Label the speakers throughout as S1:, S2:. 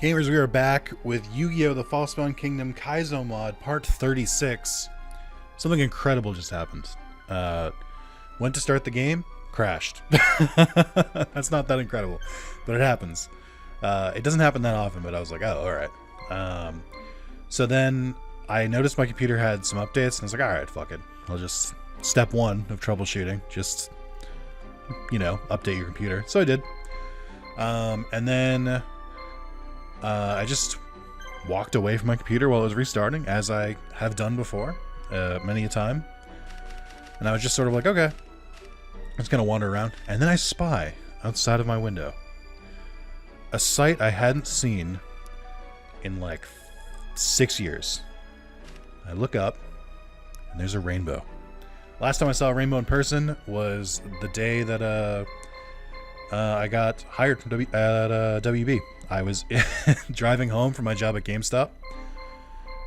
S1: Gamers, we are back with Yu-Gi-Oh! The Falsebound Kingdom Kaizo mod, part 36. Something incredible just happened. Went to start the game, crashed. That's not that incredible, but it happens. It doesn't happen that often, but I was like, oh, alright. So then I noticed my computer had some updates, and I was like, alright, fuck it. I'll just, step one of troubleshooting, just, you know, update your computer. So I did. And then I just walked away from my computer while it was restarting, as I have done before, many a time. And I was just sort of like, okay, I'm just gonna wander around. And then I spy outside of my window a sight I hadn't seen in like 6 years. I look up, and there's a rainbow. Last time I saw a rainbow in person was the day that I got hired from WB. I was driving home from my job at GameStop.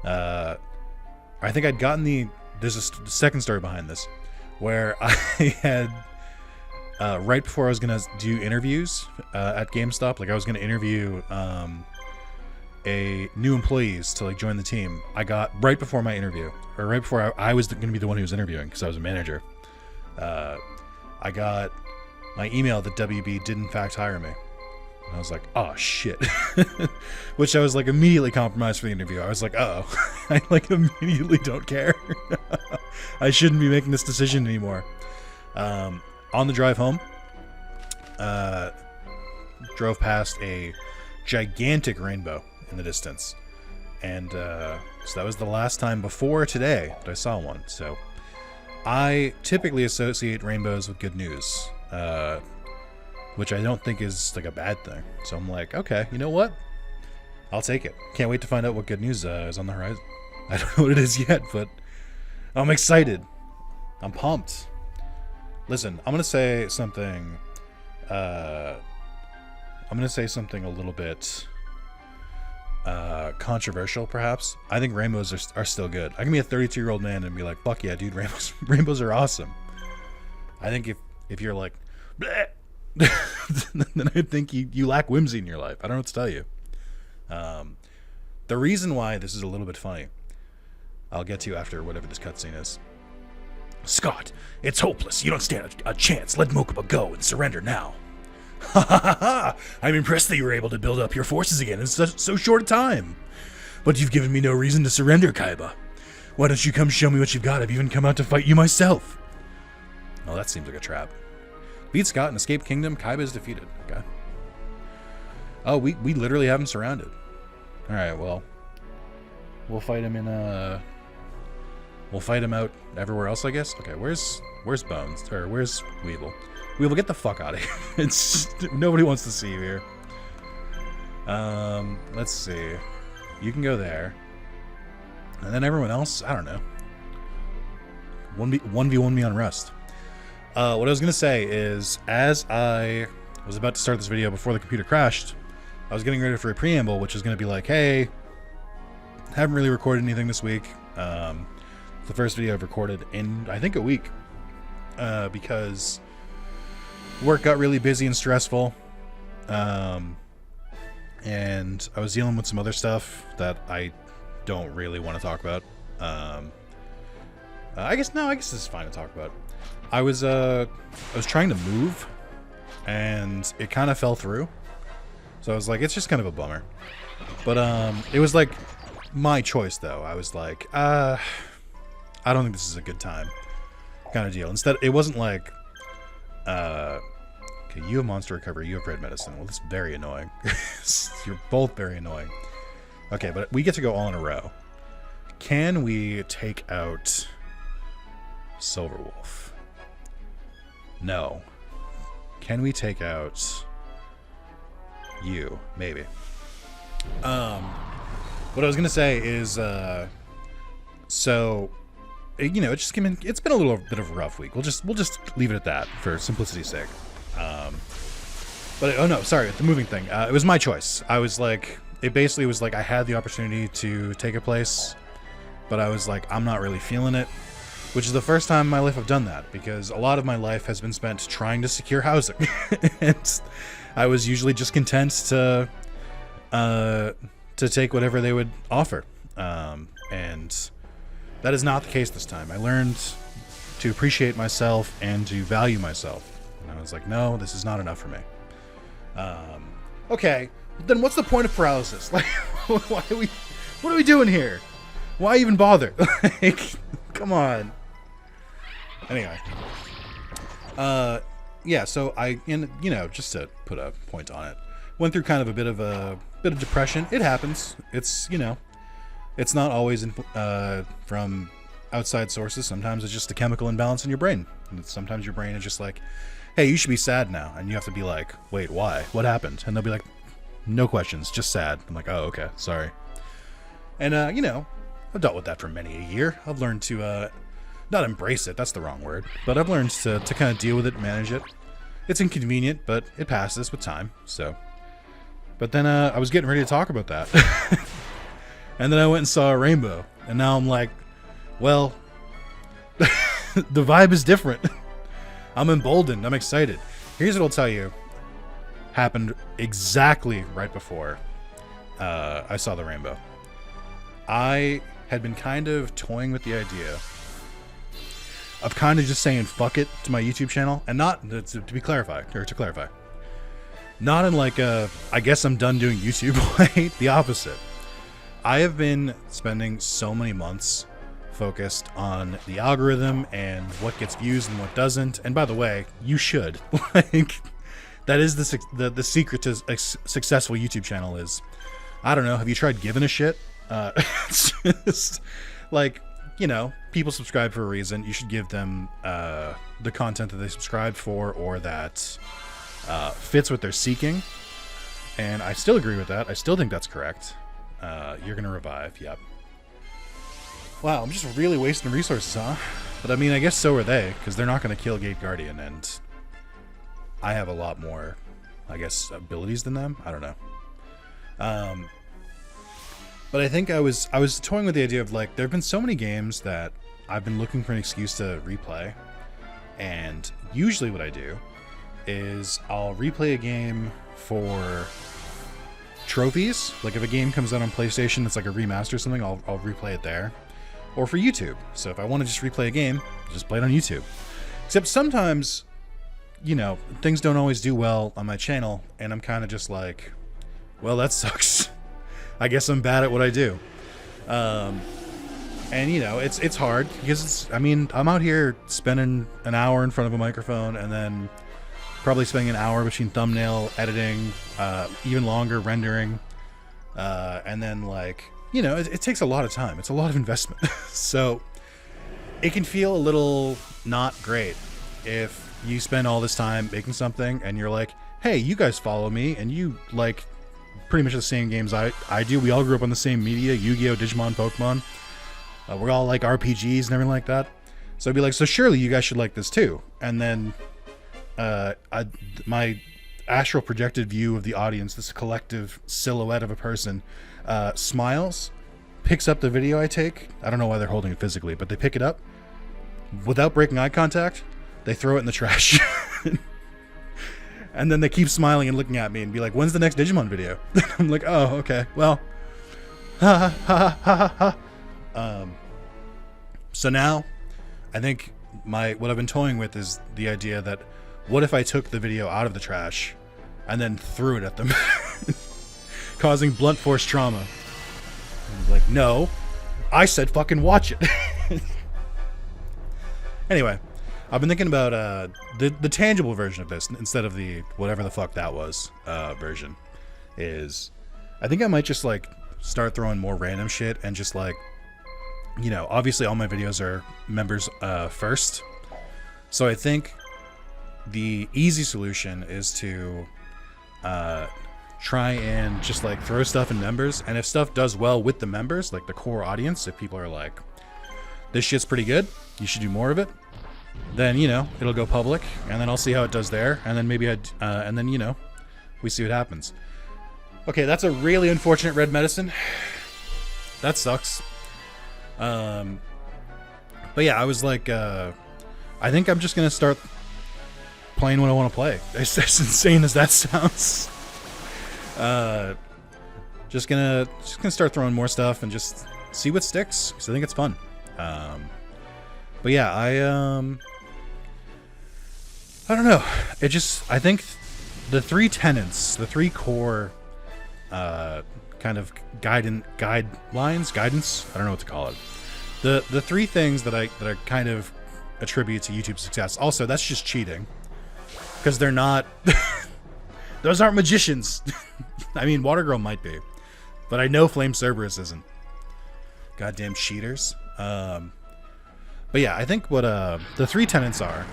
S1: I think I'd gotten there's a second story behind this, where I had, right before I was going to do interviews at GameStop, like I was going to interview a new employees to like join the team. I got, right before my interview, or right before I was going to be the one who was interviewing, because I was a manager, I got my email that WB did in fact hire me. And I was like, oh shit. Which I was like immediately compromised for the interview. I was like, oh, I like immediately don't care. I shouldn't be making this decision anymore. On the drive home, drove past a gigantic rainbow in the distance. And so that was the last time before today that I saw one. So I typically associate rainbows with good news. Which I don't think is like a bad thing. So I'm like, okay, you know what? I'll take it. Can't wait to find out what good news is on the horizon. I don't know what it is yet, but I'm excited. I'm pumped. Listen, I'm gonna say something. I'm gonna say something a little bit controversial, perhaps. I think rainbows are still good. I can be a 32-year-old man and be like, fuck yeah, dude, rainbows are awesome. I think if you're like, bleh, then I think you lack whimsy in your life. I don't know what to tell you. The reason why this is a little bit funny, I'll get to after whatever this cutscene is. Scott, it's hopeless. You don't stand a chance. Let Mokuba go and surrender now. Ha ha ha ha! I'm impressed that you were able to build up your forces again in so short a time. But you've given me no reason to surrender, Kaiba. Why don't you come show me what you've got? I've even come out to fight you myself. Oh, that seems like a trap. Beat Scott and escape Kingdom. Kaiba is defeated. Okay. Oh, we literally have him surrounded. Alright, well. We'll fight him in we'll fight him out everywhere else, I guess. Okay, where's Bones? Or where's Weevil? Weevil, get the fuck out of here. It's nobody wants to see you here. Let's see. You can go there. And then everyone else, I don't know. 1v1 me on Rust. What I was going to say is, as I was about to start this video before the computer crashed, I was getting ready for a preamble, which is going to be like, hey, haven't really recorded anything this week. It's the first video I've recorded in, I think, a week, because work got really busy and stressful, and I was dealing with some other stuff that I don't really want to talk about. I guess this is fine to talk about. I was trying to move, and it kind of fell through. So I was like, it's just kind of a bummer. But it was like my choice, though. I was like, I don't think this is a good time, kind of deal. Instead, it wasn't like, okay, you have monster recovery, you have red medicine. Well, this is very annoying. You're both very annoying. Okay, but we get to go all in a row. Can we take out Silverwolf? No. Can we take out you? Maybe. What I was gonna say is, so, you know, it's been a little bit of a rough week. We'll just leave it at that for simplicity's sake. But oh no, sorry, the moving thing. It was my choice. I was like, it basically was like I had the opportunity to take a place, but I was like, I'm not really feeling it. Which is the first time in my life I've done that, because a lot of my life has been spent trying to secure housing. And I was usually just content to to take whatever they would offer. And that is not the case this time. I learned to appreciate myself and to value myself. And I was like, no, this is not enough for me. Okay, then what's the point of paralysis? Like, what are we doing here? Why even bother? Like, come on. Anyway. Yeah, so just to put a point on it, went through kind of a bit of depression. It happens. It's, it's not always from outside sources. Sometimes it's just a chemical imbalance in your brain. And sometimes your brain is just like, hey, you should be sad now. And you have to be like, wait, why? What happened? And they'll be like, no questions, just sad. I'm like, oh, okay, sorry. And, I've dealt with that for many a year. I've learned to, not embrace it, that's the wrong word, but I've learned to kind of deal with it, manage it. It's inconvenient, but it passes with time, so. But then I was getting ready to talk about that. And then I went and saw a rainbow, and now I'm like, well, the vibe is different. I'm emboldened, I'm excited. Here's what I'll tell you. Happened exactly right before I saw the rainbow. I had been kind of toying with the idea of kind of just saying fuck it to my YouTube channel, and not to clarify, not in like a I guess I'm done doing YouTube way. The opposite. I have been spending so many months focused on the algorithm and what gets views and what doesn't. And by the way, you should. Like, that is the secret to a successful YouTube channel is, I don't know, have you tried giving a shit? It's just like, people subscribe for a reason. You should give them the content that they subscribed for, or that fits what they're seeking. And I still agree with that. I still think that's correct. You're gonna revive, yep. Wow, I'm just really wasting resources, huh? But I mean, I guess so are they, because they're not gonna kill Gate Guardian, and I have a lot more, I guess, abilities than them. I don't know. But I think I was toying with the idea of, like, there have been so many games that I've been looking for an excuse to replay. And usually what I do is I'll replay a game for trophies. Like, if a game comes out on PlayStation, it's like a remaster or something, I'll replay it there. Or for YouTube. So if I want to just replay a game, just play it on YouTube. Except sometimes, things don't always do well on my channel, and I'm kind of just like, well, that sucks. I guess I'm bad at what I do. And it's hard because I'm out here spending an hour in front of a microphone, and then probably spending an hour between thumbnail editing, even longer rendering, and then it takes a lot of time. It's a lot of investment. So it can feel a little not great if you spend all this time making something and you're like, hey, you guys follow me and you like pretty much the same games I do. We all grew up on the same media, Yu-Gi-Oh, Digimon, Pokemon. We're all like RPGs and everything like that. So I'd be like, so surely you guys should like this too. And then my astral projected view of the audience, this collective silhouette of a person, smiles, picks up the video I take. I don't know why they're holding it physically, but they pick it up without breaking eye contact. They throw it in the trash. And then they keep smiling and looking at me and be like, when's the next Digimon video? I'm like, oh, okay, well, ha ha ha ha ha. So now I think what I've been toying with is the idea that what if I took the video out of the trash and then threw it at them, causing blunt force trauma? And like, no, I said fucking watch it. Anyway, I've been thinking about the tangible version of this instead of the whatever the fuck that was version. Is I think I might just like start throwing more random shit and just like, obviously all my videos are members first. So I think the easy solution is to try and just like throw stuff in members, and if stuff does well with the members, like the core audience, if people are like, this shit's pretty good, you should do more of it, then it'll go public, and then I'll see how it does there, and then maybe we see what happens. Okay, that's a really unfortunate red medicine. That sucks. But yeah, I was like, I think I'm just gonna start playing what I want to play. As insane as that sounds. just gonna start throwing more stuff and just see what sticks, because I think it's fun. But yeah, I don't know. I think the three tenets, the three core kind of guidance. I don't know what to call it. The three things that I kind of attribute to YouTube's success. Also, that's just cheating, because they're not. Those aren't magicians. I mean, Watergirl might be, but I know Flame Cerberus isn't. Goddamn cheaters. But yeah, I think what the three tenets are,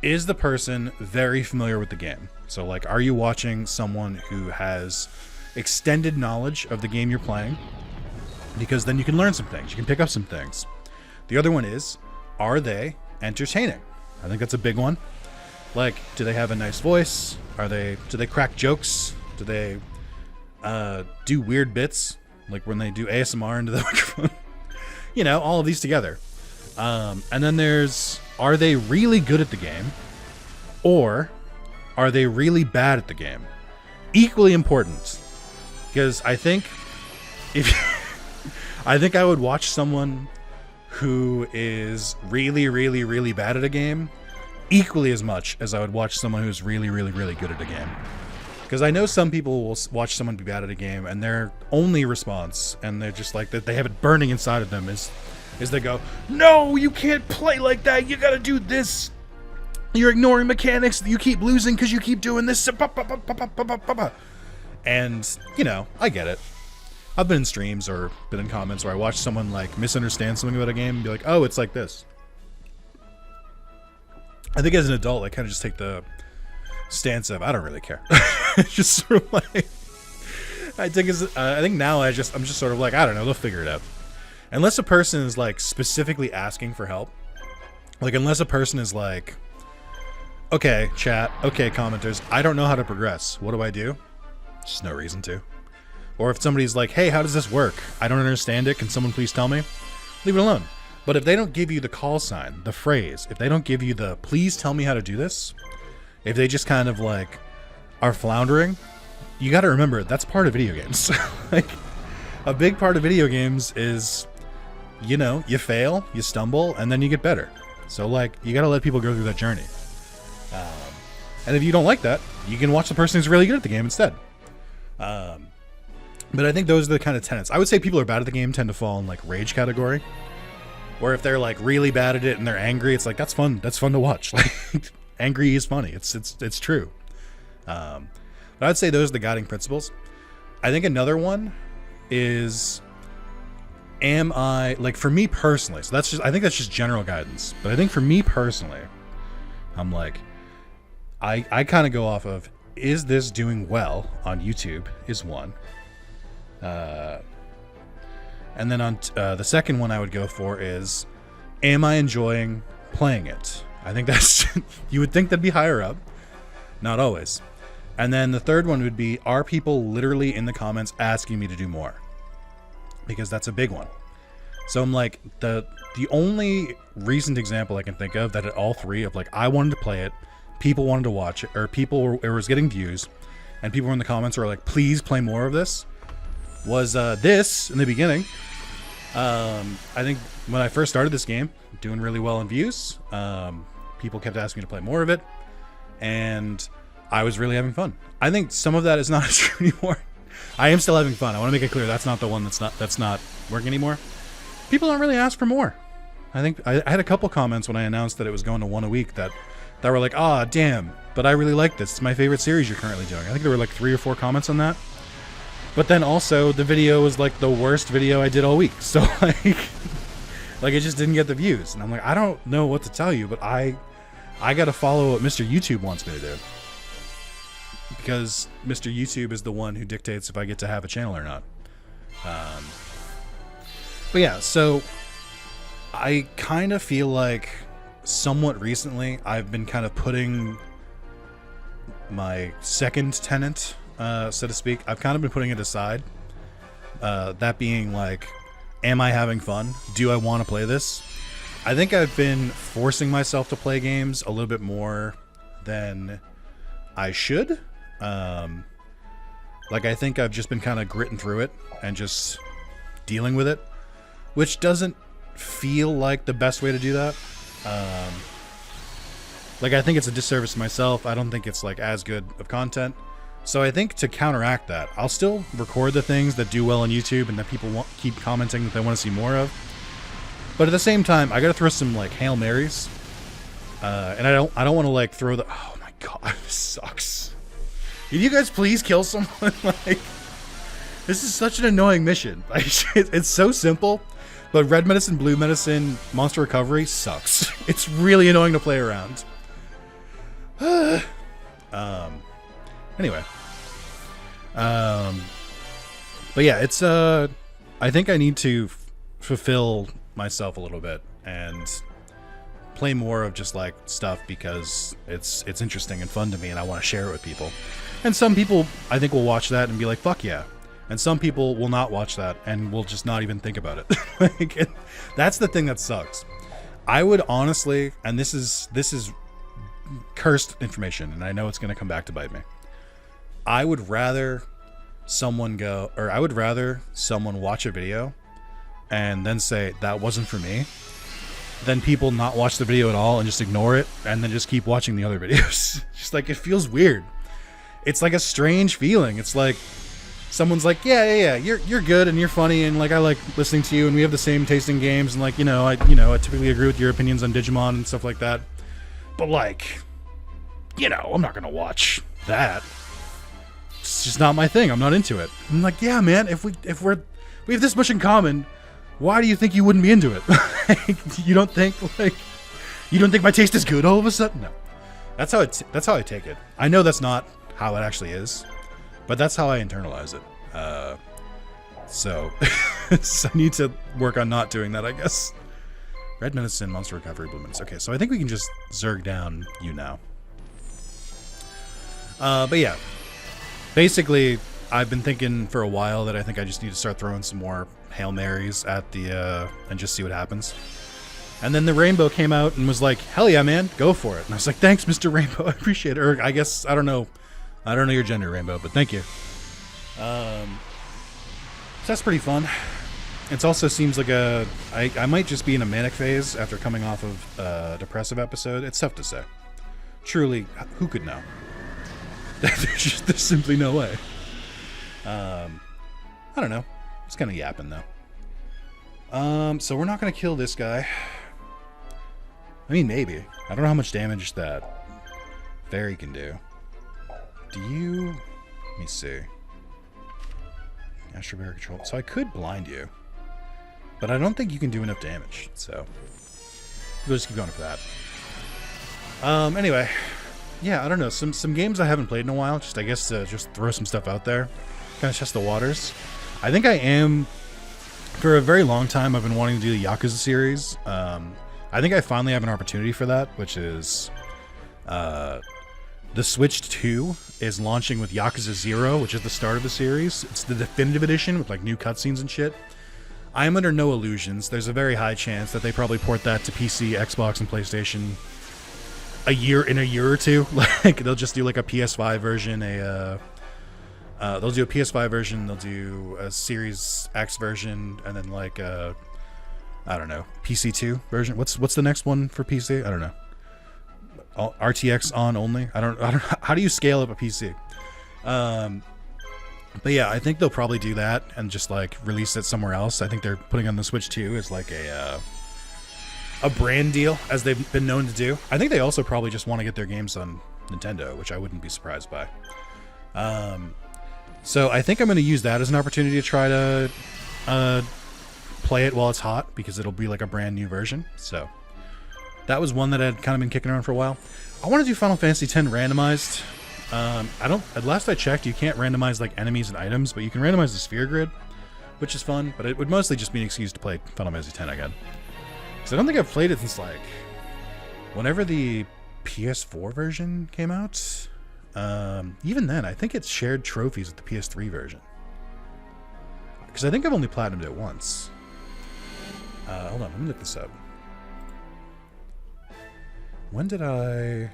S1: is the person very familiar with the game? So, like, are you watching someone who has extended knowledge of the game you're playing? Because then you can learn some things. You can pick up some things. The other one is, are they entertaining? I think that's a big one. Like, do they have a nice voice? Do they crack jokes? Do they do weird bits? Like when they do ASMR into the microphone? You know, all of these together. And then there's, are they really good at the game? Or are they really bad at the game? Equally important. Because I think I would watch someone who is really, really, really bad at a game equally as much as I would watch someone who's really, really, really good at a game. Because I know some people will watch someone be bad at a game, and their only response, and they're just like that, they have it burning inside of them, is they go, "No, you can't play like that. You gotta do this. You're ignoring mechanics. You keep losing because you keep doing this." And you know, I get it. I've been in streams or been in comments where I watch someone like misunderstand something about a game and be like, "Oh, it's like this." I think as an adult, I kind of just take the stance of, I don't really care. It's just sort of like, I think now I'm just sort of like, I don't know, they'll figure it out. Unless a person is like specifically asking for help, like unless a person is like, okay, chat, okay, commenters, I don't know how to progress. What do I do? Just no reason to. Or if somebody's like, hey, how does this work? I don't understand it. Can someone please tell me? Leave it alone. But if they don't give you the call sign, the phrase, if they don't give you the please tell me how to do this, if they just kind of like are floundering, you got to remember that's part of video games. Like a big part of video games is, you know, you fail, you stumble, and then you get better. So like you got to let people go through that journey. And if you don't like that, you can watch the person who's really good at the game instead. But I think those are the kind of tenets. I would say people who are bad at the game tend to fall in like rage category. Or if they're like really bad at it and they're angry, it's like, that's fun. That's fun to watch. Like, angry is funny. It's true. But I'd say those are the guiding principles. I think another one is, am I, like for me personally, so I think that's just general guidance. But I think for me personally, I'm like, I kind of go off of, is this doing well on YouTube is one. And then on the second one I would go for is, am I enjoying playing it? I think that's, you would think that'd be higher up. Not always. And then the third one would be, are people literally in the comments asking me to do more? Because that's a big one. So I'm like, the only recent example I can think of that at all three of like, I wanted to play it, people wanted to watch it, or it was getting views, and people were in the comments were like, please play more of this, was this in the beginning. I think when I first started this game, doing really well in views, people kept asking me to play more of it, and I was really having fun. I think some of that is not true anymore. I am still having fun. I want to make it clear that's not the one that's not working anymore. People don't really ask for more. I think I had a couple comments when I announced that it was going to one a week that were like, ah, damn, but I really like this. It's my favorite series you're currently doing. I think there were like 3 or 4 comments on that. But then also the video was like the worst video I did all week. So like it just didn't get the views. And I'm like, I don't know what to tell you, but I got to follow what Mr. YouTube wants me to do. Because Mr. YouTube is the one who dictates if I get to have a channel or not. But yeah, so I kind of feel like somewhat recently I've been kind of putting my second tenant, so to speak, I've kind of been putting it aside. That being like, am I having fun? Do I want to play this? I think I've been forcing myself to play games a little bit more than I should. Like, I think I've just been kind of gritting through it and just dealing with it, which doesn't feel like the best way to do that. Like, I think it's a disservice to myself. I don't think it's like as good of content. So I think to counteract that, I'll still record the things that do well on YouTube and that people keep commenting that they want to see more of. But at the same time, I gotta throw some like Hail Marys, and I don't want to like throw the. Oh my god, this sucks. Can you guys please kill someone? Like, this is such an annoying mission. Like, it's so simple, but red medicine, blue medicine, monster recovery sucks. It's really annoying to play around. Anyway, but yeah, it's I think I need to fulfill myself a little bit and play more of just like stuff because it's interesting and fun to me and I want to share it with people. And some people I think will watch that and be like, fuck yeah. And some people will not watch that and will just not even think about it. Like, that's the thing that sucks. I would honestly, and this is cursed information and I know it's going to come back to bite me. I would rather someone watch a video and then say that wasn't for me, than people not watch the video at all and just ignore it and then just keep watching the other videos. Just like, it feels weird. It's like a strange feeling. It's like someone's like, yeah, you're good and you're funny and like I like listening to you and we have the same taste in games and like, I typically agree with your opinions on Digimon and stuff like that. But like, I'm not gonna watch that. It's just not my thing. I'm not into it. I'm like, yeah, man, if we have this much in common, why do you think you wouldn't be into it? You don't think my taste is good all of a sudden? No. That's how I take it. I know that's not how it actually is, but that's how I internalize it. So I need to work on not doing that, I guess. Red medicine, monster recovery, blue medicine. Okay, so I think we can just zerg down you now. But yeah, basically, I've been thinking for a while that I think I just need to start throwing some more Hail Marys at the, and just see what happens. And then the Rainbow came out and was like, hell yeah, man, go for it. And I was like, thanks, Mr. Rainbow, I appreciate it. Or I guess, I don't know your gender, Rainbow, but thank you. So that's pretty fun. It also seems like I might just be in a manic phase after coming off of a depressive episode. It's tough to say. Truly, who could know? There's simply no way. I don't know. It's kind of yapping though. So we're not going to kill this guy. I mean, maybe. I don't know how much damage that Fairy can do. Let me see. Astral Barrier Control. So I could blind you, but I don't think you can do enough damage. So we'll just keep going for that. Anyway, yeah, I don't know. Some games I haven't played in a while. I guess to just throw some stuff out there, kind of test the waters. I think I am. For a very long time, I've been wanting to do the Yakuza series. I think I finally have an opportunity for that, which is the Switch 2 is launching with Yakuza 0, which is the start of the series. It's the definitive edition with like new cutscenes and shit. I am under no illusions. There's a very high chance that they probably port that to PC, Xbox, and PlayStation in a year or two. Like they'll just do like a PS5 version, they'll do a PS5 version, they'll do a Series X version, and then like I don't know, PC2 version. What's the next one for PC? I don't know. RTX on only. I don't. How do you scale up a PC? But yeah, I think they'll probably do that and just like release it somewhere else. I think they're putting on the Switch 2 as like a brand deal, as they've been known to do. I think they also probably just want to get their games on Nintendo, which I wouldn't be surprised by. So I think I'm going to use that as an opportunity to try to play it while it's hot, because it'll be like a brand new version. So that was one that I'd kind of been kicking around for a while. I want to do Final Fantasy X randomized. At last I checked, you can't randomize like enemies and items, but you can randomize the sphere grid, which is fun, but it would mostly just be an excuse to play Final Fantasy X again. Because I don't think I've played it since like whenever the PS4 version came out. Even then, I think it's shared trophies with the PS3 version. Because I think I've only platinumed it once. Hold on, let me look this up. When did I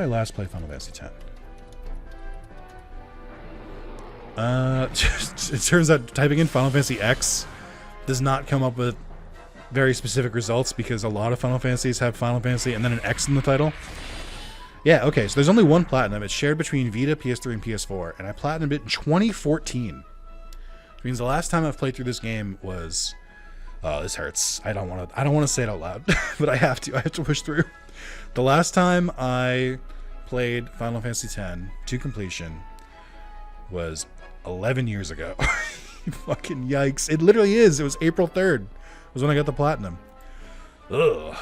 S1: last play Final Fantasy X? It turns out typing in Final Fantasy X does not come up with very specific results because a lot of Final Fantasies have Final Fantasy and then an X in the title. Yeah, okay, so there's only one platinum. It's shared between Vita, PS3, and PS4, and I platinumed it in 2014. Which means the last time I've played through this game was... Oh, this hurts. I don't want to say it out loud, but I have to. I have to push through. The last time I played Final Fantasy X to completion was 11 years ago. Fucking yikes. It literally is. It was April 3rd. Was when I got the platinum. Ugh.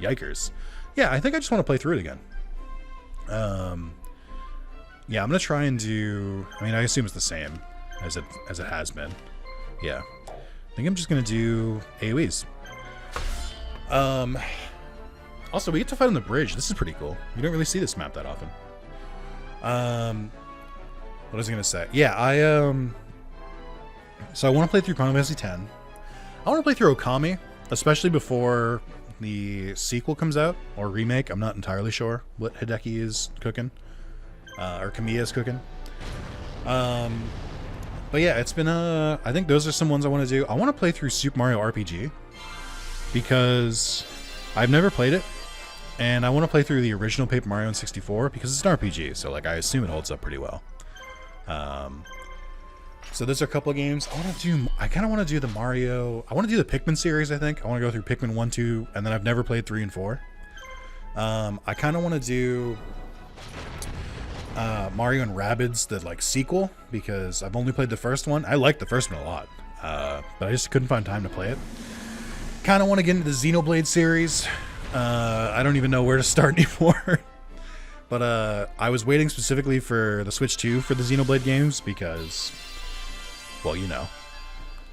S1: Yikers. Yeah, I think I just want to play through it again. Yeah, I'm going to try and do... I mean, I assume it's the same as it has been. Yeah. I think I'm just going to do AoEs. Also, we get to fight on the bridge. This is pretty cool. You don't really see this map that often. What was I going to say? Yeah, so I want to play through Final Fantasy X. I want to play through Okami, especially before the sequel comes out, or remake. I'm not entirely sure what Hideki is cooking, or Kamiya is cooking. But yeah, it's been I think those are some ones I want to do. I want to play through Super Mario RPG because I've never played it, and I want to play through the original Paper Mario in 64 because it's an RPG, so like I assume it holds up pretty well. So there's a couple of games I kind of want to do the Mario. I want to do the Pikmin series. I think I want to go through Pikmin 1, 2, and then I've never played 3 and 4. I kind of want to do Mario and Rabbids, the like sequel, because I've only played the first one. I like the first one a lot, but I just couldn't find time to play it. Kind of want to get into the Xenoblade series. I don't even know where to start anymore. But I was waiting specifically for the Switch 2 for the Xenoblade games because, well, you know.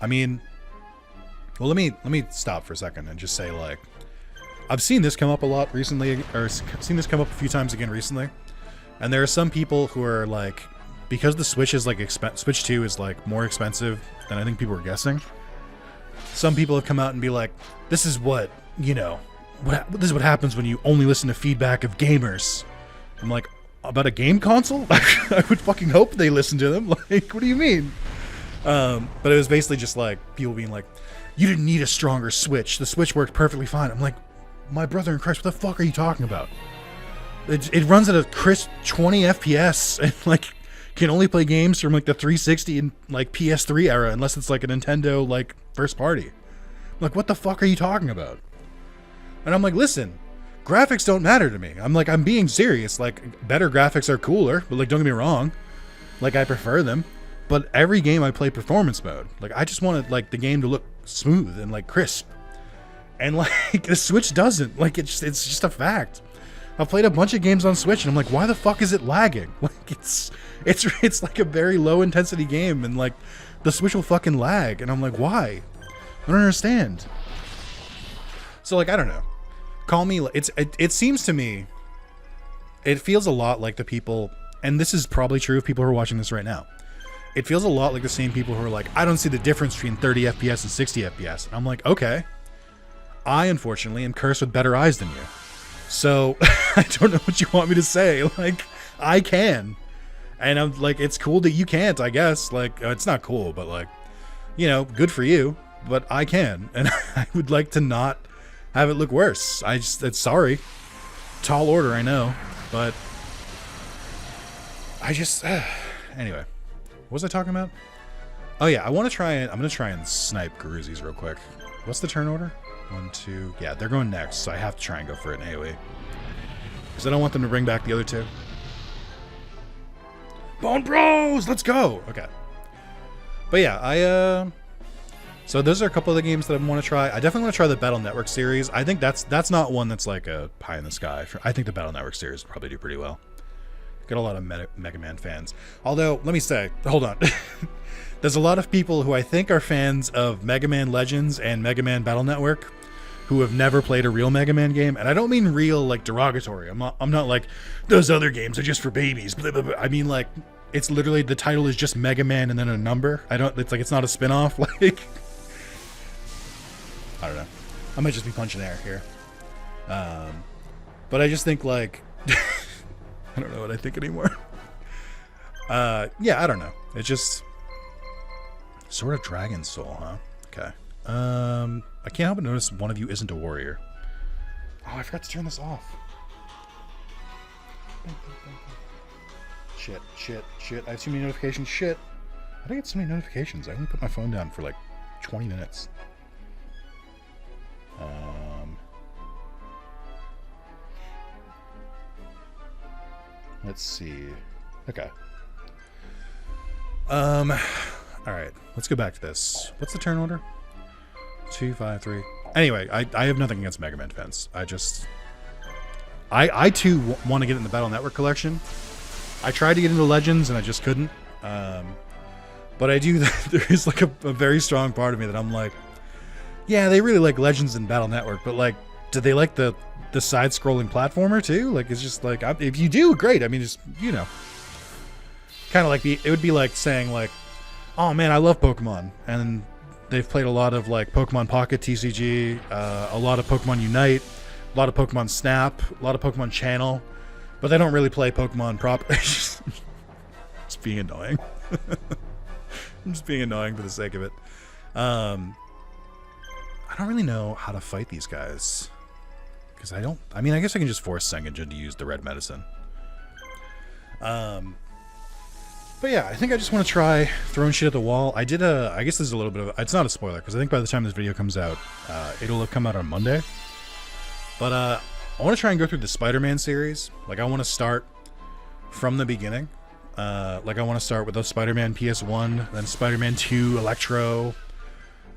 S1: I mean, well, let me stop for a second and just say, like, I've seen this come up a lot recently, or seen this come up a few times again recently. And there are some people who are like, because the Switch is like Switch 2 is like more expensive than I think people were guessing. Some people have come out and be like, this is what, you know, this is what happens when you only listen to feedback of gamers. I'm like, about a game console? I would fucking hope they listen to them. Like, what do you mean? But it was basically just like people being like, you didn't need a stronger Switch. The Switch worked perfectly fine. I'm like, my brother in Christ, what the fuck are you talking about? It runs at a crisp 20 FPS and like can only play games from like the 360 and like PS3 era unless it's like a Nintendo like first party. I'm like, what the fuck are you talking about? And I'm like, listen, graphics don't matter to me. I'm like, I'm being serious. Like, better graphics are cooler, but like, don't get me wrong. Like, I prefer them. But every game I play performance mode. Like, I just wanted like the game to look smooth and like crisp. And like the Switch doesn't. Like, it's just a fact. I've played a bunch of games on Switch and I'm like, why the fuck is it lagging? Like, it's like a very low intensity game and like the Switch will fucking lag. And I'm like, why? I don't understand. So like, I don't know. Call me, it seems to me, it feels a lot like the people, and this is probably true of people who are watching this right now. It feels a lot like the same people who are like, I don't see the difference between 30 FPS and 60 FPS. And I'm like, okay. I, unfortunately, am cursed with better eyes than you. So, I don't know what you want me to say. Like, I can. And I'm like, it's cool that you can't, I guess. Like, it's not cool, but like, you know, good for you. But I can. And I would like to not have it look worse. It's sorry. Tall order, I know. But I just, anyway. What was I talking about? Oh yeah, I'm going to try and snipe Garuzzi's real quick. What's the turn order? 1, 2, yeah, they're going next, so I have to try and go for it in AoE. Because I don't want them to bring back the other two. Bone Bros! Let's go! Okay. But yeah, so those are a couple of the games that I want to try. I definitely want to try the Battle Network series. I think that's not one that's like a pie in the sky. I think the Battle Network series will probably do pretty well. Got a lot of Mega Man fans. Although, let me say, hold on. There's a lot of people who I think are fans of Mega Man Legends and Mega Man Battle Network who have never played a real Mega Man game. And I don't mean real like derogatory. I'm not like, those other games are just for babies. Blah, blah, blah. I mean like, it's literally, the title is just Mega Man and then a number. It's not a spin-off. Like, I don't know. I might just be punching air here. But I just think like, I don't know what I think anymore. Yeah, I don't know. It's just sort of dragon soul, huh? Okay. I can't help but notice one of you isn't a warrior. Oh, I forgot to turn this off. Shit. I have too many notifications. Shit. How do I get so many notifications? I only put my phone down for like 20 minutes. Let's see. Okay. All right. Let's go back to this. What's the turn order? 2, 5, 3. Anyway, I have nothing against Mega Man Defense. I too want to get in the Battle Network collection. I tried to get into Legends and I just couldn't. But I do. There's like a very strong part of me that I'm like, yeah, they really like Legends and Battle Network, but like, do they like the side-scrolling platformer too? Like, it's just like, if you do, great. I mean, just, you know, kind of like it would be like saying like, oh man, I love Pokemon, and they've played a lot of like Pokemon Pocket TCG, a lot of Pokemon Unite, a lot of Pokemon Snap, a lot of Pokemon Channel, but they don't really play Pokemon proper. Just being annoying. I'm just being annoying for the sake of it. I don't really know how to fight these guys. Because I mean, I guess I can just force Sengenjin to use the red medicine. But yeah, I think I just want to try throwing shit at the wall. I guess this is a little bit of, it's not a spoiler, because I think by the time this video comes out, it'll have come out on Monday. But I want to try and go through the Spider-Man series. Like, I want to start from the beginning. Like, I want to start with the Spider-Man PS1, then Spider-Man 2 Electro,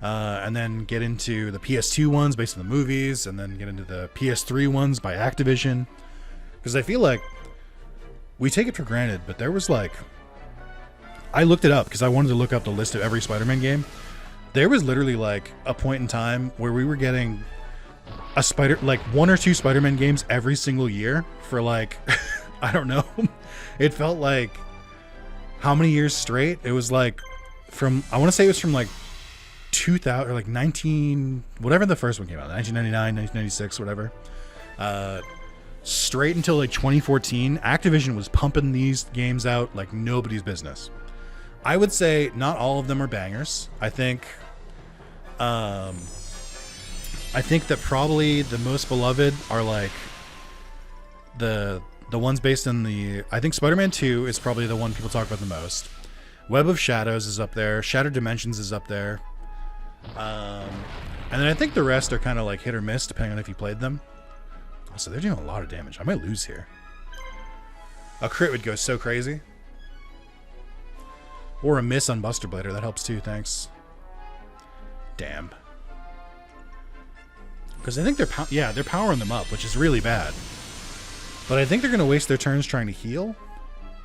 S1: and then get into the PS2 ones based on the movies, and then get into the PS3 ones by Activision. Because I feel like we take it for granted, but there was like, I looked it up because I wanted to look up the list of every Spider-Man game. There was literally like a point in time where we were getting like 1 or 2 Spider-Man games every single year for like, I don't know. It felt like how many years straight? It was like from, I want to say it was from like 2000 or like 19, whatever the first one came out, 1999, 1996, whatever. Straight until like 2014, Activision was pumping these games out like nobody's business. I would say not all of them are bangers. I think that probably the most beloved are like the ones based in the, I think Spider-Man 2 is probably the one people talk about the most. Web of Shadows is up there. Shattered Dimensions is up there. And then I think the rest are kind of like hit or miss depending on if you played them. Also, they're doing a lot of damage. I might lose here. A crit would go so crazy. Or a miss on Buster Blader. That helps too, thanks. Damn. Because I think they're powering them up, which is really bad. But I think they're going to waste their turns trying to heal.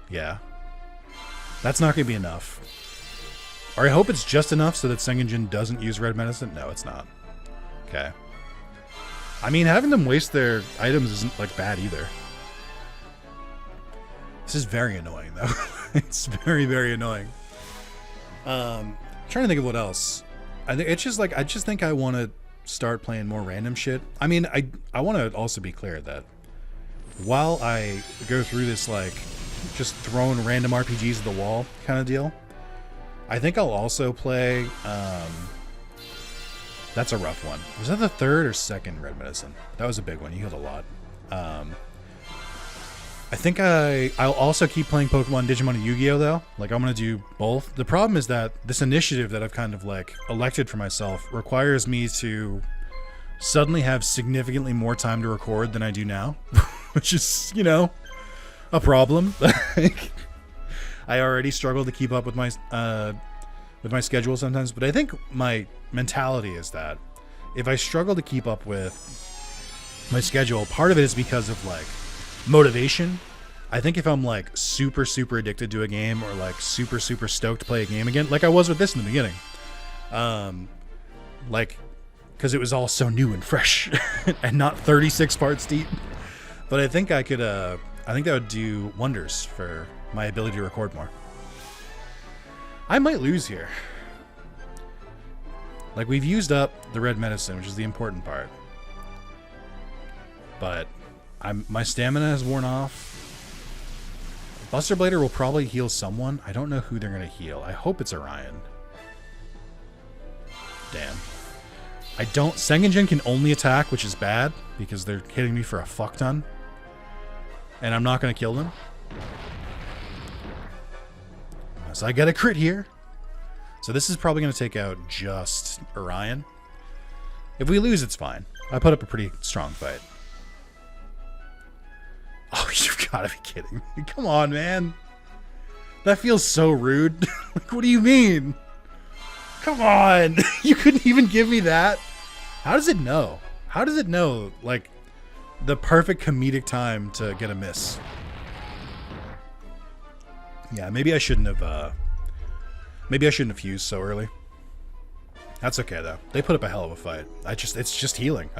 S1: Yeah. That's not going to be enough. Or I hope it's just enough so that Sengenjin doesn't use red medicine. No, it's not. Okay. I mean, having them waste their items isn't like bad either. This is very annoying though. It's very, very annoying. Trying to think of what else. I think it's just like, I just think I want to start playing more random shit. I mean, I want to also be clear that while I go through this like just throwing random RPGs at the wall kind of deal, I think I'll also play, that's a rough one. Was that the third or second red medicine? That was a big one. You healed a lot. I think I'll also keep playing Pokemon, Digimon, and Yu-Gi-Oh! Though. Like, I'm going to do both. The problem is that this initiative that I've kind of, like, elected for myself requires me to suddenly have significantly more time to record than I do now. Which is, you know, a problem. I already struggle to keep up with my schedule sometimes. But I think my mentality is that if I struggle to keep up with my schedule, part of it is because of, like, motivation. I think if I'm like super addicted to a game or like super stoked to play a game again, like I was with this in the beginning, like because it was all so new and fresh and not 36 parts deep, but I think I could I think that would do wonders for my ability to record more. I might lose here. Like, we've used up the red medicine, which is the important part, but my stamina has worn off. Buster Blader will probably heal someone. I don't know who they're going to heal. I hope it's Orion. Damn. I don't... Sengenjin can only attack, which is bad, because they're hitting me for a fuck ton. And I'm not going to kill them. So I get a crit here. So this is probably going to take out just Orion. If we lose, it's fine. I put up a pretty strong fight. Oh, you've got to be kidding me. Come on, man. That feels so rude. Like, what do you mean? Come on. You couldn't even give me that? How does it know? How does it know, like, the perfect comedic time to get a miss? Yeah, maybe I shouldn't have fused so early. That's okay, though. They put up a hell of a fight. It's just healing.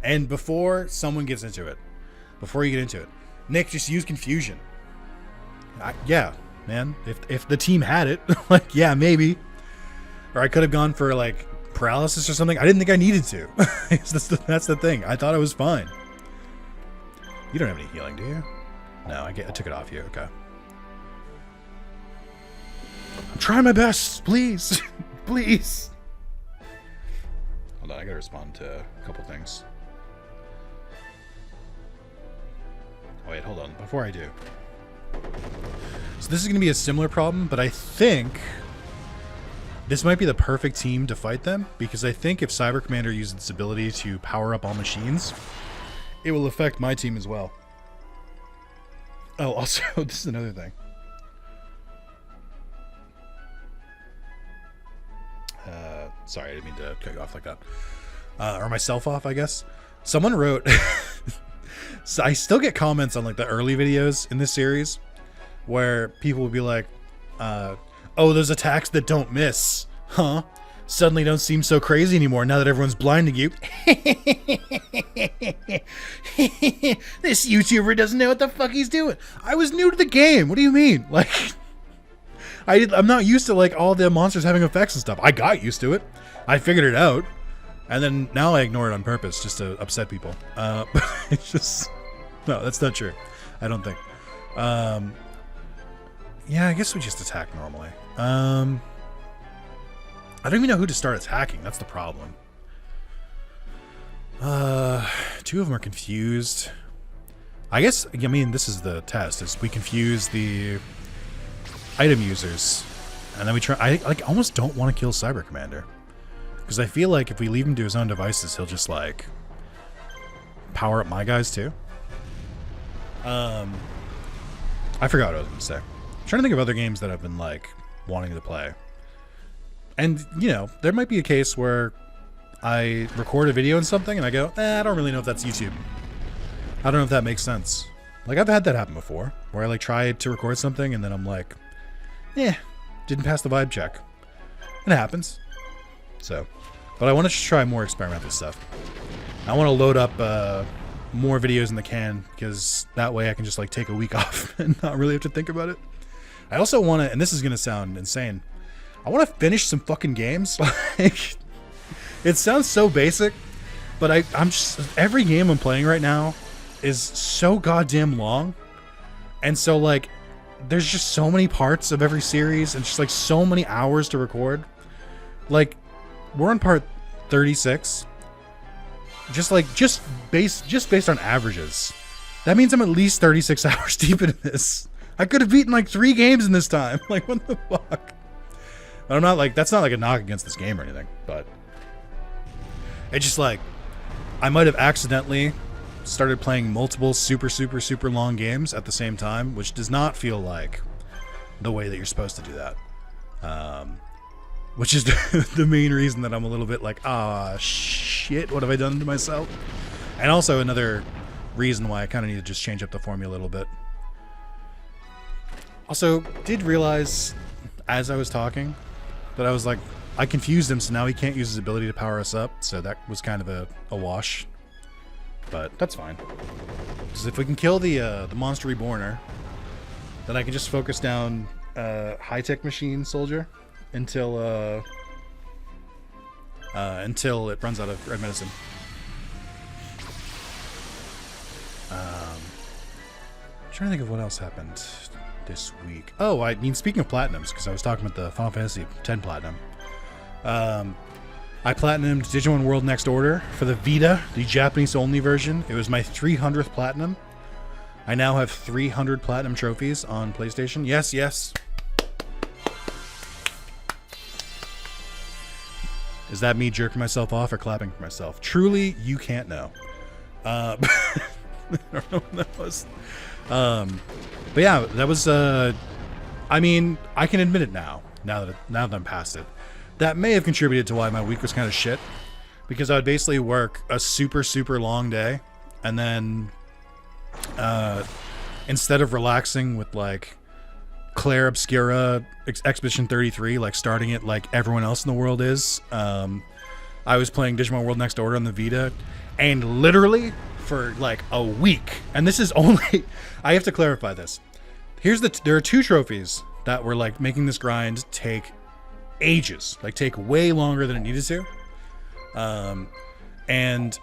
S1: And before someone gets into it, before you get into it, Nick, just use confusion. Yeah, man. If the team had it, like, yeah, maybe. Or I could have gone for, like, paralysis or something. I didn't think I needed to. That's the thing. I thought I was fine. You don't have any healing, do you? No, I took it off you. Okay. I'm trying my best. Please. Please. Hold on. I gotta respond to a couple things. Oh, wait, hold on. Before I do. So this is going to be a similar problem, but I think this might be the perfect team to fight them, because I think if Cyber Commander uses its ability to power up all machines, it will affect my team as well. Oh, also, this is another thing. Sorry, I didn't mean to cut you off like that. Or myself off, I guess. Someone wrote... So I still get comments on, like, the early videos in this series where people will be like, oh, those attacks that don't miss, huh? Suddenly don't seem so crazy anymore now that everyone's blinding you. This YouTuber doesn't know what the fuck he's doing. I was new to the game. What do you mean? Like, I'm not used to, like, all the monsters having effects and stuff. I got used to it. I figured it out. And then now I ignore it on purpose just to upset people. But it's just... No, that's not true. I don't think. Yeah, I guess we just attack normally. I don't even know who to start attacking. That's the problem. Two of them are confused. I guess, I mean, this is the test. Is we confuse the item users. And then we try... I, like, almost don't want to kill Cyber Commander. Because I feel like if we leave him to his own devices, he'll just, like, power up my guys, too. I forgot what I was going to say. I'm trying to think of other games that I've been, like, wanting to play. And, you know, there might be a case where I record a video on something and I go, I don't really know if that's YouTube. I don't know if that makes sense. Like, I've had that happen before, where I, like, tried to record something and then I'm like, didn't pass the vibe check. It happens. So, but I want to try more experimental stuff. I want to load up more videos in the can, because that way I can just, like, take a week off and not really have to think about it. I also want to, and this is going to sound insane, I want to finish some fucking games. Like, it sounds so basic, but I'm just, every game I'm playing right now is so goddamn long. And so, like, there's just so many parts of every series and just, like, so many hours to record. Like, we're on part 36. Just based on averages. That means I'm at least 36 hours deep into this. I could have beaten, like, 3 games in this time. Like, what the fuck? But I'm not, like, that's not, like, a knock against this game or anything, but it's just, like, I might have accidentally started playing multiple super long games at the same time, which does not feel like the way that you're supposed to do that. Which is the main reason that I'm a little bit like, shit, what have I done to myself? And also another reason why I kind of need to just change up the formula a little bit. Also, did realize as I was talking that I was like, I confused him, so now he can't use his ability to power us up, so that was kind of a wash. But that's fine. Because if we can kill the Monster Reborner, then I can just focus down high-tech machine soldier until it runs out of red medicine. trying to think of what else happened this week. Oh, I mean, speaking of platinums, because I was talking about the Final Fantasy X platinum. I platinumed Digimon World Next Order for the Vita, the Japanese-only version. It was my 300th platinum. I now have 300 platinum trophies on PlayStation. Yes, yes. Is that me jerking myself off or clapping for myself? Truly, you can't know. I don't know what that was. But yeah, that was, I mean, I can admit it now that I'm past it. That may have contributed to why my week was kind of shit, because I would basically work a super, super long day, and then, instead of relaxing with, like, Claire Obscura Expedition 33, like, starting it like everyone else in the world is, I was playing Digimon World Next Order on the Vita, and literally, for, like, a week, and this is only, I have to clarify this. There are 2 trophies that were, like, making this grind take ages, like take way longer than it needed to. And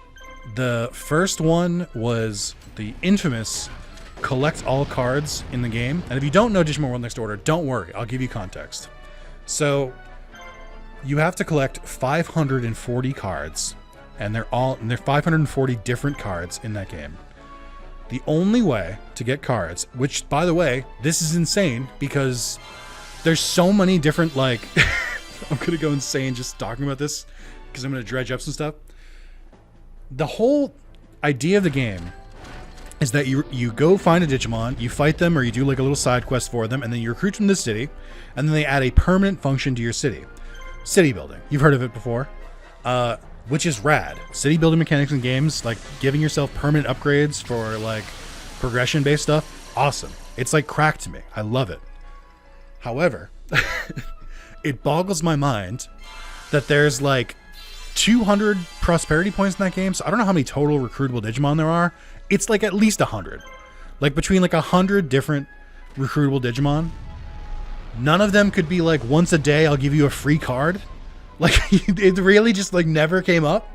S1: the first one was the infamous collect all cards in the game. And if you don't know Digimon World Next Order, don't worry, I'll give you context. So you have to collect 540 cards, and they're 540 different cards in that game. The only way to get cards, which, by the way, this is insane because there's so many different, like, I'm going to go insane just talking about this because I'm going to dredge up some stuff. The whole idea of the game is that you go find a Digimon, you fight them, or you do like a little side quest for them, and then you recruit them to the city, and then they add a permanent function to your city. City building. You've heard of it before. Which is rad. City building mechanics in games, like giving yourself permanent upgrades for like progression-based stuff, awesome. It's like crack to me. I love it. However, it boggles my mind that there's like 200 prosperity points in that game, so I don't know how many total recruitable Digimon there are. It's like at least 100. Like between like 100 different recruitable Digimon. None of them could be like, once a day I'll give you a free card. Like, it really just like never came up.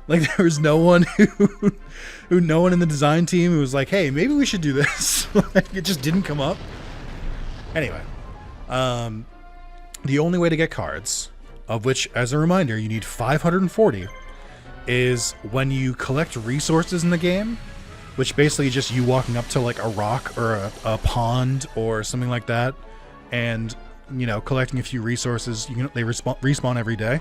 S1: Like there was no one no one in the design team who was like, hey, maybe we should do this. Like, it just didn't come up. Anyway, the only way to get cards, of which, as a reminder, you need 540, is when you collect resources in the game, which basically just you walking up to like a rock or a pond or something like that, and you know, collecting a few resources. They respawn every day.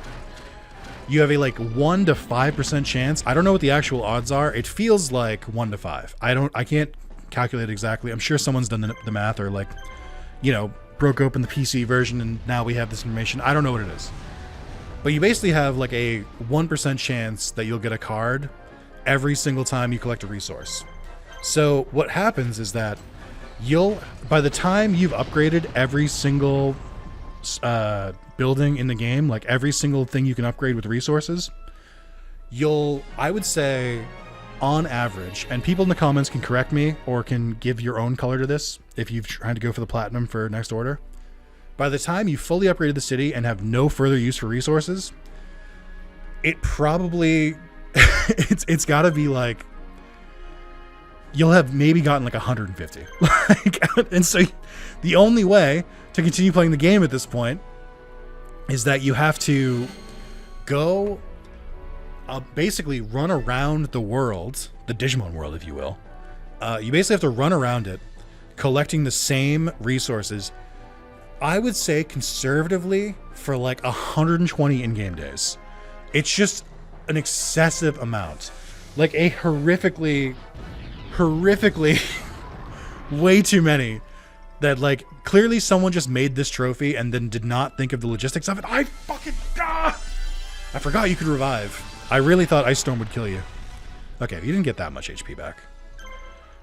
S1: You have a like 1 to 5% chance. I don't know what the actual odds are. It feels like 1 to 5. I can't calculate exactly. I'm sure someone's done the math, or like, you know, broke open the PC version and now we have this information. I don't know what it is. But you basically have like a 1% chance that you'll get a card every single time you collect a resource. So what happens is that by the time you've upgraded every single building in the game, like every single thing you can upgrade with resources, I would say, on average, and people in the comments can correct me or can give your own color to this if you've tried to go for the platinum for Next Order. By the time you fully upgraded the city and have no further use for resources, it probably it's got to be like, you'll have maybe gotten like 150. And so the only way to continue playing the game at this point is that you have to go basically run around the world, the Digimon world, if you will. You basically have to run around it, collecting the same resources, I would say conservatively, for like 120 in-game days. It's just an excessive amount. Like a horrifically way too many, that like clearly someone just made this trophy and then did not think of the logistics of it. I forgot you could revive. I really thought Ice Storm would kill you. Okay, you didn't get that much HP back.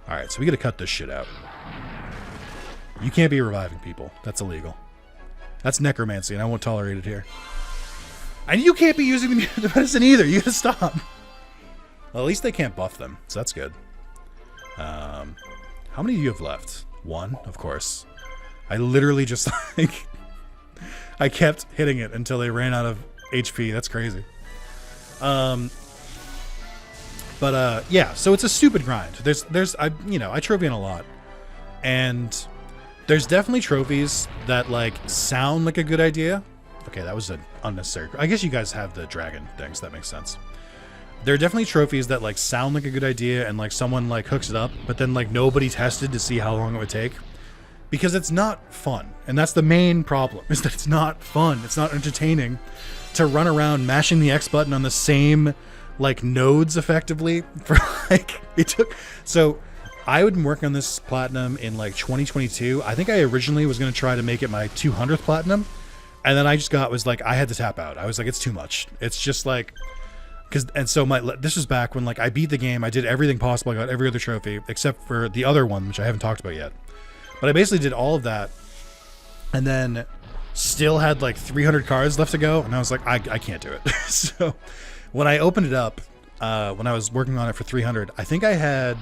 S1: Alright, so we gotta cut this shit out. You can't be reviving people. That's illegal. That's necromancy, and I won't tolerate it here. And you can't be using the medicine either. You gotta stop. Well, at least they can't buff them, so that's good. How many do you have left? 1, of course. I literally just like I kept hitting it until they ran out of HP. That's crazy. Yeah, so it's a stupid grind. I trophy in a lot. And there's definitely trophies that like sound like a good idea. Okay, that was an unnecessary. I guess you guys have the dragon things. That makes sense. There are definitely trophies that like sound like a good idea and like someone like hooks it up, but then like nobody tested to see how long it would take, because it's not fun. And that's the main problem, is that it's not fun. It's not entertaining to run around mashing the X button on the same like nodes effectively for like, it took, so I had been working on this platinum in like 2022. I think I originally was going to try to make it my 200th platinum. And then I just was like, I had to tap out. I was like, it's too much. It's just like, this was back when like I beat the game. I did everything possible. I got every other trophy except for the other one, which I haven't talked about yet. But I basically did all of that and then still had like 300 cards left to go. And I was like, I can't do it. So when I opened it up, when I was working on it for 300, I think I had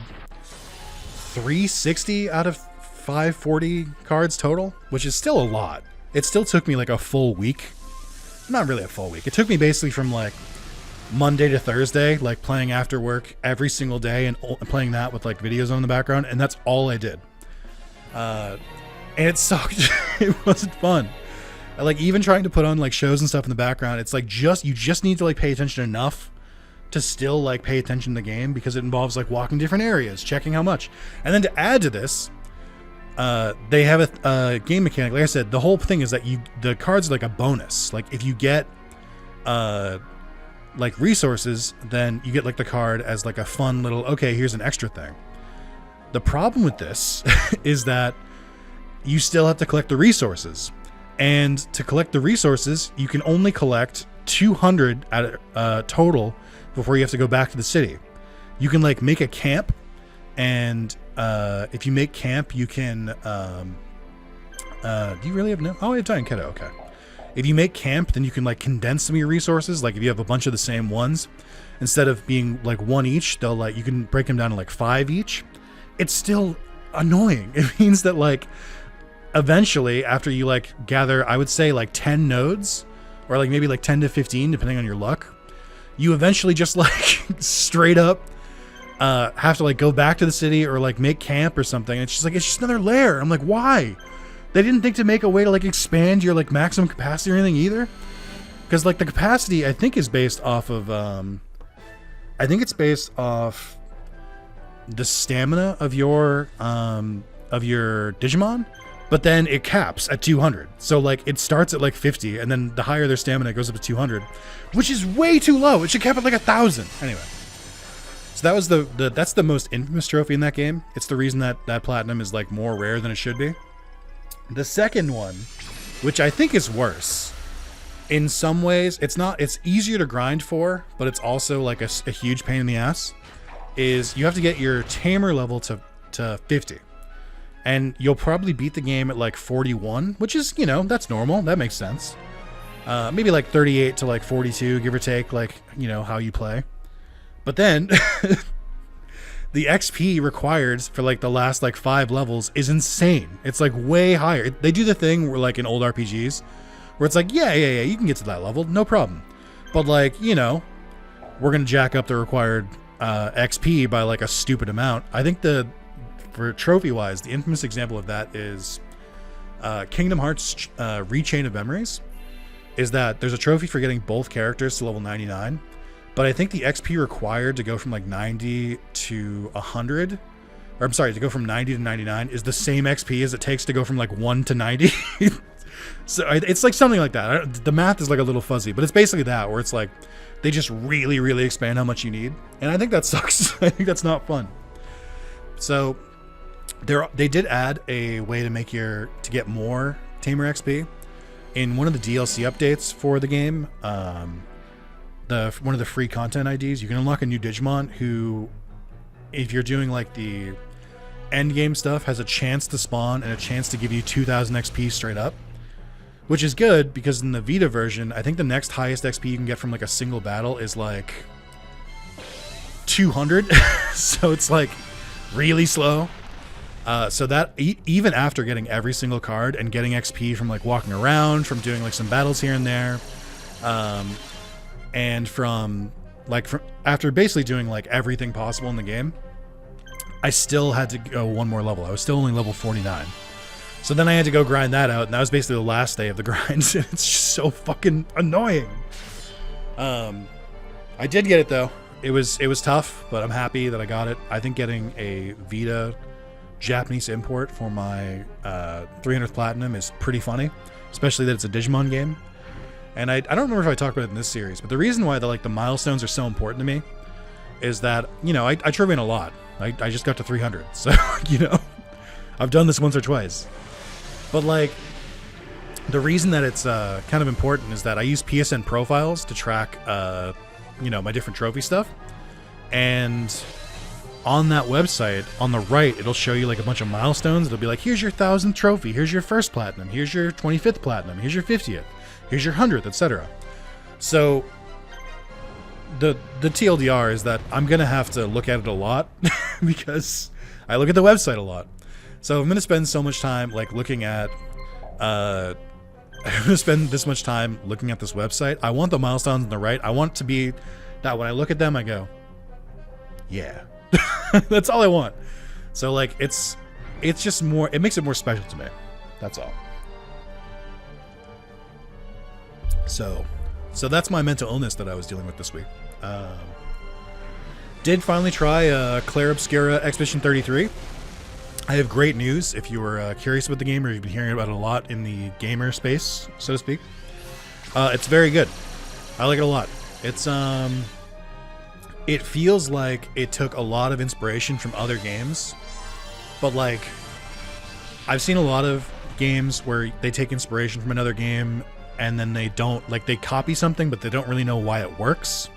S1: 360 out of 540 cards total, which is still a lot. It still took me like a full week. Not really a full week. It took me basically from like Monday to Thursday, like playing after work every single day and playing that with like videos on in the background. And that's all I did. And it sucked. It wasn't fun. Like even trying to put on like shows and stuff in the background, it's like you just need to like pay attention enough to still like pay attention to the game, because it involves like walking different areas, checking how much. And then to add to this, they have a game mechanic. Like I said, the whole thing is that the cards are like a bonus. Like if you get like resources, then you get like the card as like a fun little, okay, here's an extra thing. The problem with this is that you still have to collect the resources. And to collect the resources, you can only collect 200 at total before you have to go back to the city. You can like make a camp, and if you make camp, you can do you really have no? Oh, I have Giant Keto. Okay. If you make camp, then you can like condense some of your resources. Like if you have a bunch of the same ones, instead of being like one each, they'll like, you can break them down to like 5 each. It's still annoying. It means that like eventually, after you like gather, I would say like 10 nodes, or like maybe like 10 to 15, depending on your luck, you eventually just like straight up have to like go back to the city or like make camp or something. It's just like, it's just another layer. I'm like, why? They didn't think to make a way to like expand your like maximum capacity or anything either. Because like the capacity, I think, is based off of I think it's based off the stamina of your Digimon, but then it caps at 200. So like it starts at like 50, and then the higher their stamina, it goes up to 200, which is way too low. It should cap at like 1,000. Anyway, so that was that's the most infamous trophy in that game. It's the reason that platinum is like more rare than it should be. The second one, which I think is worse in some ways, it's easier to grind for, but it's also like a huge pain in the ass, is you have to get your tamer level to 50. And you'll probably beat the game at like 41, which is, you know, that's normal. That makes sense. Maybe like 38 to like 42, give or take, like, you know, how you play. But then the XP required for like the last like 5 levels is insane. It's like way higher. They do the thing where like in old RPGs where it's like, yeah, you can get to that level, no problem. But like, you know, we're going to jack up the required XP by like a stupid amount. I think for trophy-wise, the infamous example of that is Kingdom Hearts Rechain of Memories, is that there's a trophy for getting both characters to level 99, but I think the XP required to go from like 90 to 100, or I'm sorry, to go from 90 to 99 is the same XP as it takes to go from like 1 to 90. So it's like something like that. The math is like a little fuzzy, but it's basically that, where it's like they just really, really expand how much you need. And I think that sucks. I think that's not fun. So they did add a way to get more Tamer XP in one of the DLC updates for the game. One of the free content IDs, you can unlock a new Digimon who, if you're doing like the end game stuff, has a chance to spawn and a chance to give you 2,000 XP straight up, which is good because in the Vita version, I think the next highest XP you can get from like a single battle is like 200. So it's like really slow. So that even after getting every single card and getting XP from like walking around, from doing like some battles here and there, and from after basically doing like everything possible in the game, I still had to go one more level. I was still only level 49. So then I had to go grind that out, and that was basically the last day of the grind. It's just so fucking annoying. I did get it though. It was tough, but I'm happy that I got it. I think getting a Vita Japanese import for my 300th Platinum is pretty funny, especially that it's a Digimon game. And I don't remember if I talked about it in this series, but the reason why the milestones are so important to me is that, you know, I trivia a lot. I just got to 300, so, you know, I've done this once or twice. But, like, the reason that it's kind of important is that I use PSN profiles to track, you know, my different trophy stuff. And on that website, on the right, it'll show you, like, a bunch of milestones. It'll be like, here's your 1000th trophy, here's your first platinum, here's your 25th platinum, here's your 50th, here's your 100th, etc. So the TLDR is that I'm going to have to look at it a lot because I look at the website a lot. So I'm going to spend so much time, like, looking at, I'm going to spend this much time looking at this website. I want the milestones on the right. I want it to be that when I look at them, I go, yeah. That's all I want. So, like, it's just more, it makes it more special to me. That's all. So that's my mental illness that I was dealing with this week. Did finally try Claire Obscura Expedition 33. I have great news if you were curious about the game or you've been hearing about it a lot in the gamer space, so to speak. It's very good. I like it a lot. It's it feels like it took a lot of inspiration from other games, but like I've seen a lot of games where they take inspiration from another game and then they don't, like, they copy something but they don't really know why it works.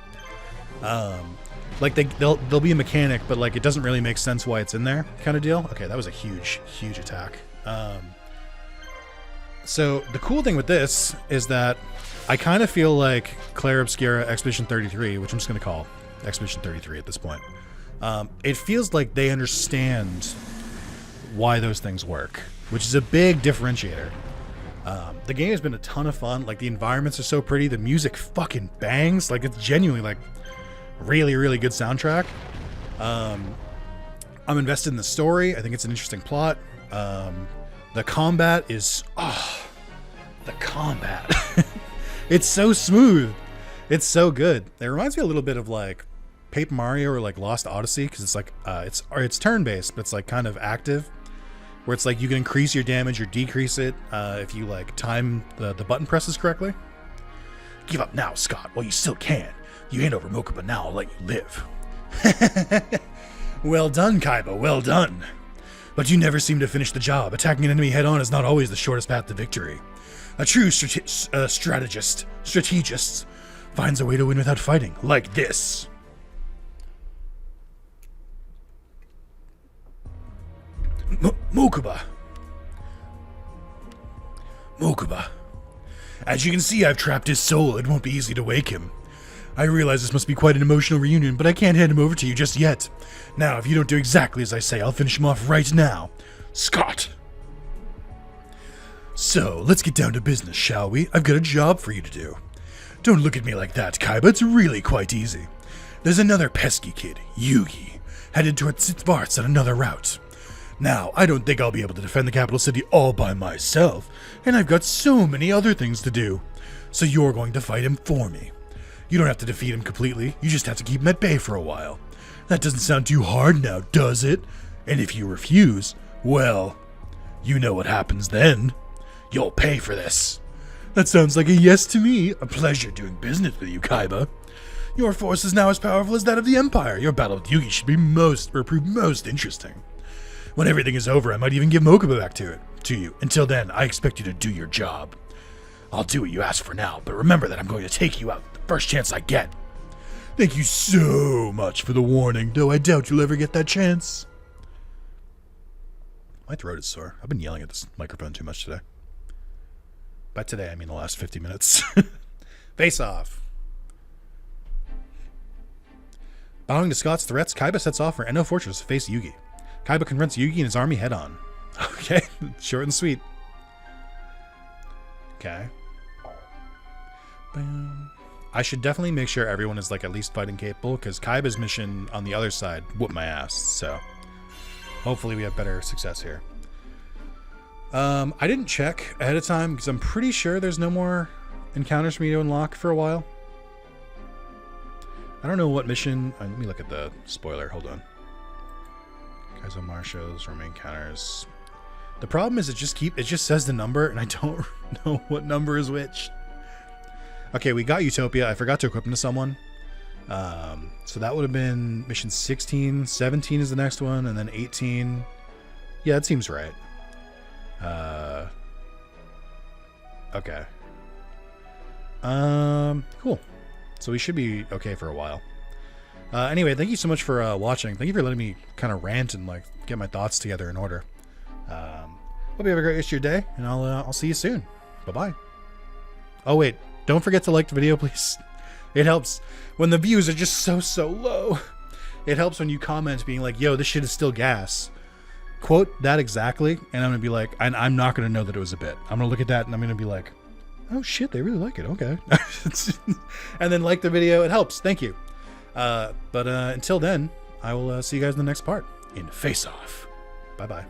S1: Like they'll be a mechanic, but like it doesn't really make sense why it's in there, kind of deal. Okay, that was a huge attack. So the cool thing with this is that I kind of feel like Claire Obscura Expedition 33, which I'm just going to call Expedition 33 at this point. It feels like they understand why those things work, which is a big differentiator. The game has been a ton of fun. Like, the environments are so pretty. The music fucking bangs. Like, it's genuinely, like, really good soundtrack. I'm invested in the story. I think it's an interesting plot. The combat is... the combat. It's so smooth. It's so good. It reminds me a little bit of, like, Paper Mario or, like, Lost Odyssey, because it's, like, it's turn-based, but it's, like, kind of active. Where it's like you can increase your damage or decrease it if you, like, time the button presses correctly. Give up now, Scott, while you still can. You hand over Mokuba now, I'll let you live. Well done, Kaiba, well done. But you never seem to finish the job. Attacking an enemy head-on is not always the shortest path to victory. A true strategist finds a way to win without fighting, like this. Mokuba. As you can see, I've trapped his soul. It won't be easy to wake him. I realize this must be quite an emotional reunion, but I can't hand him over to you just yet. Now, if you don't do exactly as I say, I'll finish him off right now. Scott. So, let's get down to business, shall we? I've got a job for you to do. Don't look at me like that, Kaiba. It's really quite easy. There's another pesky kid, Yugi, headed towards Svarts on another route. Now, I don't think I'll be able to defend the capital city all by myself, and I've got so many other things to do. So you're going to fight him for me. You don't have to defeat him completely, you just have to keep him at bay for a while. That doesn't sound too hard now, does it? And if you refuse, well, you know what happens then. You'll pay for this. That sounds like a yes to me. A pleasure doing business with you, Kaiba. Your force is now as powerful as that of the Empire. Your battle with Yugi should be prove most interesting. When everything is over, I might even give Mokuba back to you. Until then, I expect you to do your job. I'll do what you ask for now, but remember that I'm going to take you out the first chance I get. Thank you so much for the warning, though I doubt you'll ever get that chance. My throat is sore. I've been yelling at this microphone too much today. By today, I mean the last 50 minutes. Face off. Bowing to Scott's threats, Kaiba sets off for Eno Fortress to face Yugi. Kaiba confronts Yugi and his army head-on. Okay, short and sweet. Okay. I should definitely make sure everyone is, like, at least fighting capable, because Kaiba's mission on the other side whooped my ass, so hopefully we have better success here. I didn't check ahead of time because I'm pretty sure there's no more encounters for me to unlock for a while. I don't know what mission. Let me look at the spoiler. Hold on. Kaizo Marshals, Roman encounters. The problem is it just says the number and I don't know what number is which. Okay, we got Utopia. I forgot to equip him to someone. So that would have been mission 16. 17 is the next one, and then 18. Yeah, that seems right. Okay. Cool. So we should be okay for a while. Anyway, thank you so much for watching. Thank you for letting me kind of rant and like get my thoughts together in order. Hope you have a great rest of your day, and I'll see you soon. Bye-bye. Oh wait, don't forget to like the video, please. It helps when the views are just so low. It helps when you comment being like, yo, this shit is still gas. Quote that exactly, and I'm gonna be like, I'm not gonna know that it was a bit. I'm gonna look at that and I'm gonna be like, oh shit, they really like it. Okay. And then like the video. It helps. Thank you. But until then, I will see you guys in the next part in Face Off. Bye-bye.